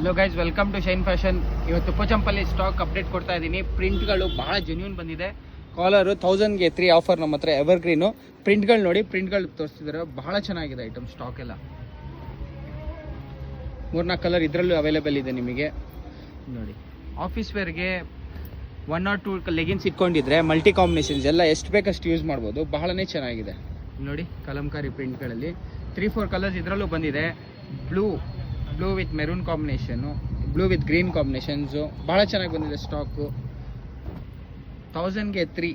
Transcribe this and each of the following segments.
Hello guys, welcome to Shine Fashion. ಇವತ್ತು Pochampalli stock update ಕೊಡ್ತಾ ಇದ್ದೀನಿ. ಪ್ರಿಂಟ್ಗಳು ಭಾಳ ಜೆನ್ಯೂನ್ ಬಂದಿದೆ. ಕಾಲರು 1000ಗೆ 3 ಆಫರ್ ನಮ್ಮ ಹತ್ರ ಎವರ್ಗ್ರೀನು. ಪ್ರಿಂಟ್ಗಳು ನೋಡಿ, ಪ್ರಿಂಟ್ಗಳು ತೋರಿಸ್ತಿದ್ದಾರೆ. ಭಾಳ ಚೆನ್ನಾಗಿದೆ ಐಟಮ್. ಸ್ಟಾಕ್ ಎಲ್ಲ 3-4 ಕಲರ್ ಇದರಲ್ಲೂ ಅವೈಲೇಬಲ್ ಇದೆ ನಿಮಗೆ. ನೋಡಿ, ಆಫೀಸ್ ವೇರ್ಗೆ 1 or 2 ಲೆಗಿನ್ಸ್ ಇಟ್ಕೊಂಡಿದ್ರೆ ಮಲ್ಟಿ ಕಾಂಬಿನೇಷನ್ಸ್ ಎಲ್ಲ ಎಷ್ಟು ಬೇಕಷ್ಟು ಯೂಸ್ ಮಾಡ್ಬೋದು. ಬಹಳನೇ ಚೆನ್ನಾಗಿದೆ ನೋಡಿ. ಕಲಂಕಾರಿ ಪ್ರಿಂಟ್ಗಳಲ್ಲಿ 3-4 ಕಲರ್ಸ್ ಇದರಲ್ಲೂ ಬಂದಿದೆ. Blue with maroon combination, blue with green combinations ಭಾಳ ಚೆನ್ನಾಗಿ ಬಂದಿದೆ ಸ್ಟಾಕು. 1000ಗೆ 3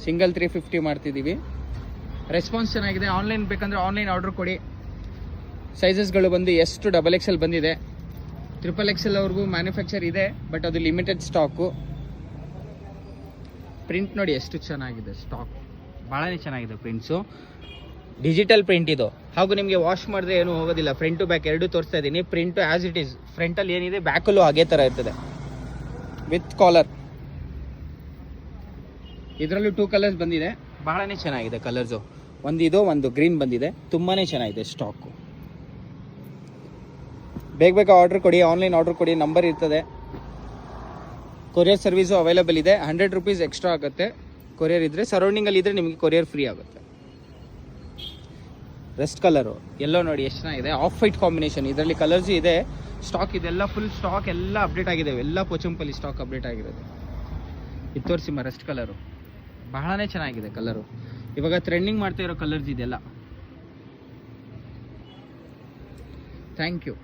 ಸಿಂಗಲ್ 350 ಮಾಡ್ತಿದ್ದೀವಿ. ರೆಸ್ಪಾನ್ಸ್ ಚೆನ್ನಾಗಿದೆ. ಆನ್ಲೈನ್ ಬೇಕಂದರೆ ಆನ್ಲೈನ್ ಆರ್ಡ್ರ್ ಕೊಡಿ. ಸೈಜಸ್ಗಳು ಬಂದು ಎಷ್ಟು XXL ಬಂದಿದೆ. XXL ಅವ್ರಿಗೂ ಮ್ಯಾನುಫ್ಯಾಕ್ಚರ್ ಇದೆ, ಬಟ್ ಅದು ಲಿಮಿಟೆಡ್ ಸ್ಟಾಕು. ಪ್ರಿಂಟ್ ನೋಡಿ ಎಷ್ಟು ಚೆನ್ನಾಗಿದೆ. ಸ್ಟಾಕ್ ಭಾಳನೇ ಚೆನ್ನಾಗಿದೆ. ಪ್ರಿಂಟ್ಸು ಡಿಜಿಟಲ್ ಪ್ರಿಂಟ್ ಇದು. ಹಾಗೂ ನಿಮಗೆ ವಾಶ್ ಮಾಡಿದ್ರೆ ಏನೂ ಹೋಗೋದಿಲ್ಲ. ಫ್ರಂಟ್ ಟು ಬ್ಯಾಕ್ ಎರಡೂ ತೋರಿಸ್ತಾ ಇದ್ದೀನಿ. ಪ್ರಿಂಟು ಆ್ಯಸ್ ಇಟ್ ಈಸ್, ಫ್ರಂಟಲ್ಲಿ ಏನಿದೆ ಬ್ಯಾಕಲ್ಲೂ ಹಾಗೇ ಥರ ಇರ್ತದೆ ವಿತ್ ಕಾಲರ್. ಇದರಲ್ಲೂ 2 ಕಲರ್ಸ್ ಬಂದಿದೆ. ಭಾಳನೇ ಚೆನ್ನಾಗಿದೆ ಕಲರ್ಸು. ಒಂದು ಗ್ರೀನ್ ಬಂದಿದೆ. ತುಂಬಾ ಚೆನ್ನಾಗಿದೆ ಸ್ಟಾಕು. ಬೇಗ ಆರ್ಡ್ರ್ ಕೊಡಿ. ಆನ್ಲೈನ್ ಆರ್ಡ್ರ್ ಕೊಡಿ. ನಂಬರ್ ಇರ್ತದೆ. ಕೊರಿಯರ್ ಸರ್ವಿಸು ಅವೈಲೇಬಲ್ ಇದೆ. 100 ರೂಪೀಸ್ ಎಕ್ಸ್ಟ್ರಾ ಆಗುತ್ತೆ ಕೊರಿಯರ್ ಇದ್ದರೆ. ಸರೌಂಡಿಂಗಲ್ಲಿ ಇದ್ದರೆ ನಿಮಗೆ ಕೊರಿಯರ್ ಫ್ರೀ ಆಗುತ್ತೆ. ರೆಸ್ಟ್ ಕಲರು ಎಲ್ಲೋ ನೋಡಿ ಎಷ್ಟು ಚೆನ್ನಾಗಿದೆ. Of white combination. ಇದರಲ್ಲಿ ಕಲರ್ಸು ಇದೆ. ಸ್ಟಾಕ್ ಇದೆಲ್ಲ ಫುಲ್ ಸ್ಟಾಕ್ ಎಲ್ಲ ಅಪ್ಡೇಟ್ ಆಗಿದೆ. ಎಲ್ಲ ಪೋಚಂಪಲ್ಲಿ ಸ್ಟಾಕ್ ಅಪ್ಡೇಟ್ ಆಗಿರೋದು. ಇದು ತೋರಿಸಿಮ್ಮ ರೆಸ್ಟ್ ಕಲರು. ಬಹಳನೇ ಚೆನ್ನಾಗಿದೆ ಕಲರು. ಇವಾಗ ಟ್ರೆಂಡಿಂಗ್ ಮಾಡ್ತಾ ಇರೋ ಕಲರ್ಸ್ ಇದೆಲ್ಲ. Thank you.